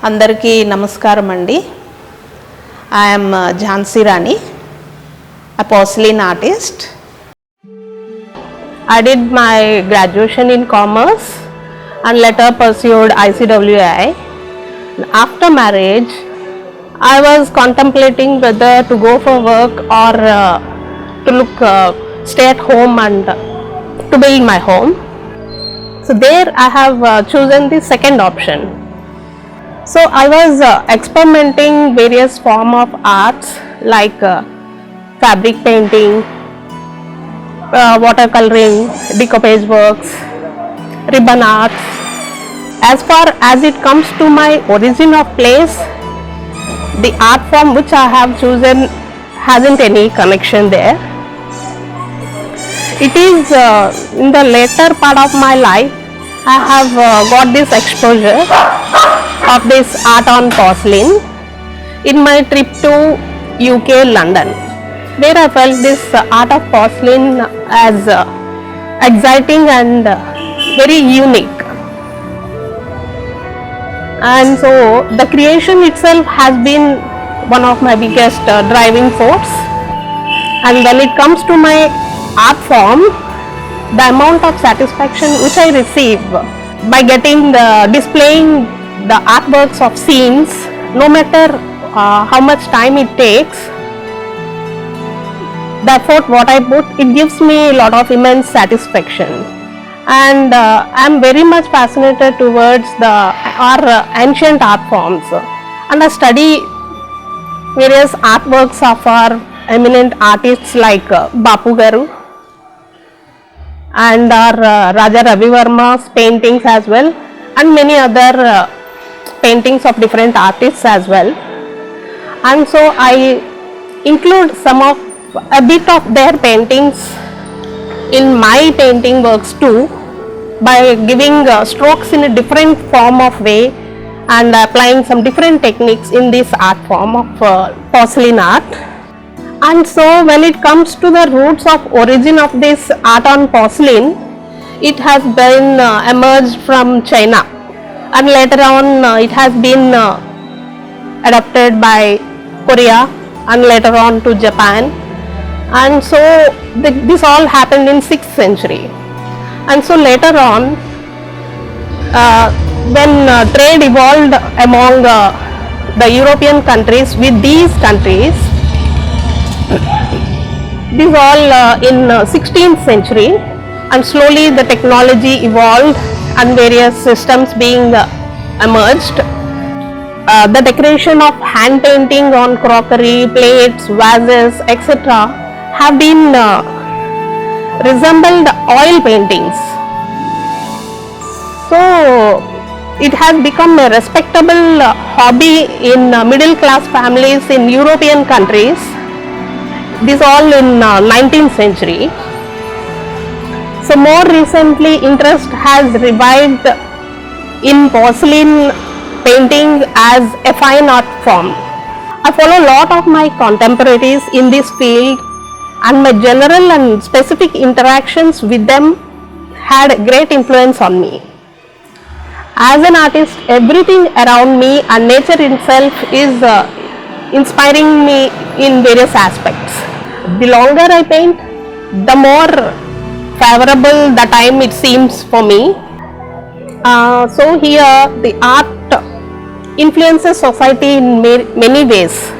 Andarki namaskaram andi. I am Jhansi Rani, a porcelain artist. I did my graduation in commerce and later pursued ICWI. After marriage, I was contemplating whether to go for work or to stay at home and to build my home. So there I have chosen the second option. So I was experimenting various form of arts like fabric painting, watercoloring, decoupage works, ribbon arts. As far as it comes to my origin of place, the art form which I have chosen hasn't any connection there. It is in the later part of my life I have got this exposure of this art on porcelain in my trip to UK, London, where I felt this art of porcelain as exciting and very unique. And so the creation itself has been one of my biggest driving force. And when it comes to my art form, the amount of satisfaction which I receive by displaying the artworks of scenes, no matter how much time it takes, the effort what I put, it gives me a lot of immense satisfaction. And I am very much fascinated towards our ancient art forms, and I study various artworks of our eminent artists like Bapu Garu and our Raja Ravi Verma's paintings as well, and many other paintings of different artists as well. And so I include a bit of their paintings in my painting works too, by giving strokes in a different form of way and applying some different techniques in this art form of porcelain art. And so when it comes to the roots of origin of this art on porcelain, it has been emerged from China, and later on it has been adapted by Korea and later on to Japan. And so this all happened in 6th century. And so later on, when trade evolved among the European countries with these countries, this all in 16th century, and slowly the technology evolved and various systems being emerged. The decoration of hand painting on crockery, plates, vases, etc. have been resembled oil paintings. So it has become a respectable hobby in middle class families in European countries. This all in 19th century. So more recently interest has revived in porcelain painting as a fine art form. I follow a lot of my contemporaries in this field, and my general and specific interactions with them had a great influence on me. As an artist, everything around me and nature itself is inspiring me in various aspects. The longer I paint, the more favorable the time it seems for me. So here the art influences society in many ways,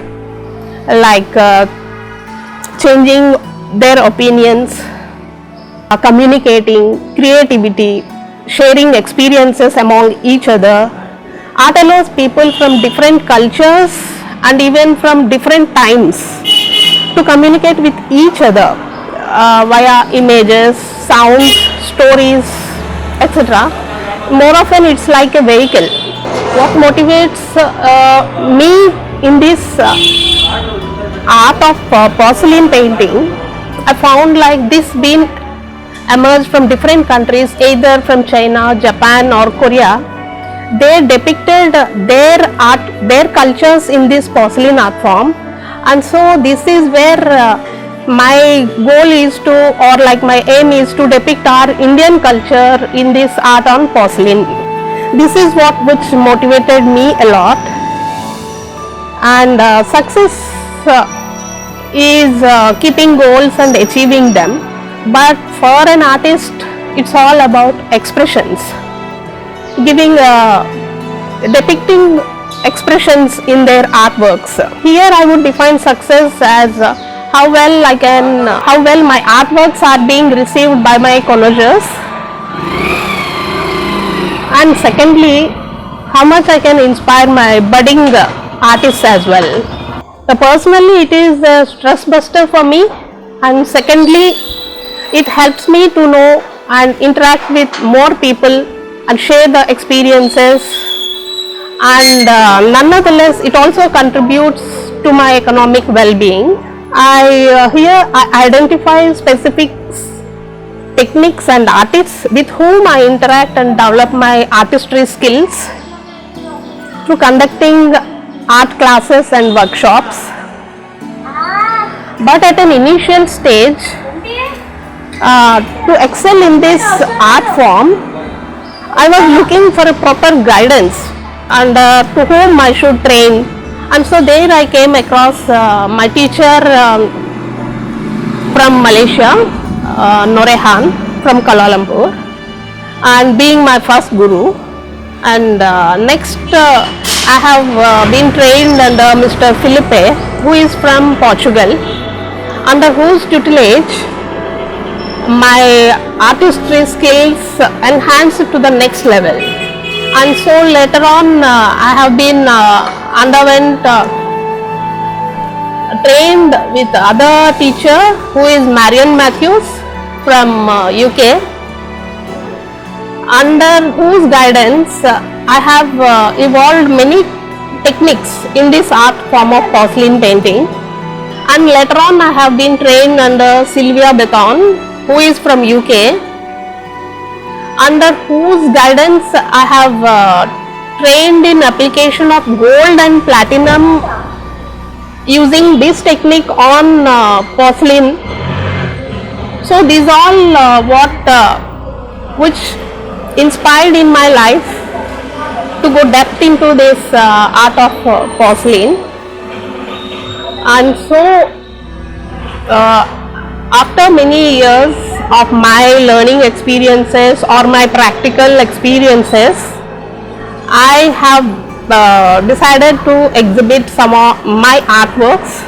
like changing their opinions, communicating, creativity, sharing experiences among each other. Art allows people from different cultures and even from different times to communicate with each other via images, sounds, stories, etc. More often it's like a vehicle. What motivates me in this art of porcelain painting, I found like this being emerged from different countries, either from China, Japan or Korea. They depicted their art, their cultures in this porcelain art form, and so this is where my goal is to, or like my aim is to depict our Indian culture in this art on porcelain. This is what which motivated me a lot. And success is keeping goals and achieving them, but for an artist it's all about expressions, giving depicting expressions in their artworks. Here I would define success as how well my artworks are being received by my connoisseurs, and secondly, how much I can inspire my budding artists as well. Personally, it is a stress buster for me, and secondly, it helps me to know and interact with more people and share the experiences, and nonetheless it also contributes to my economic well-being. I identify specific techniques and artists with whom I interact and develop my artistry skills through conducting art classes and workshops. But at an initial stage, to excel in this art form, I was looking for a proper guidance and to whom I should train, and so there I came across my teacher from Malaysia, Norehan from Kuala Lumpur, and being my first guru. And next I have been trained under Mr. Felipe, who is from Portugal, under whose tutelage my artistry skills enhanced to the next level. And so later on I have been underwent trained with other teacher who is Marion Matthews from UK, under whose guidance I have evolved many techniques in this art form of porcelain painting. And later on I have been trained under Sylvia Beton, who is from UK, under whose guidance I have trained in application of gold and platinum using this technique on porcelain. So these all which inspired in my life to go depth into this art of porcelain. And so after many years of my learning experiences or my practical experiences, I have decided to exhibit some of my artworks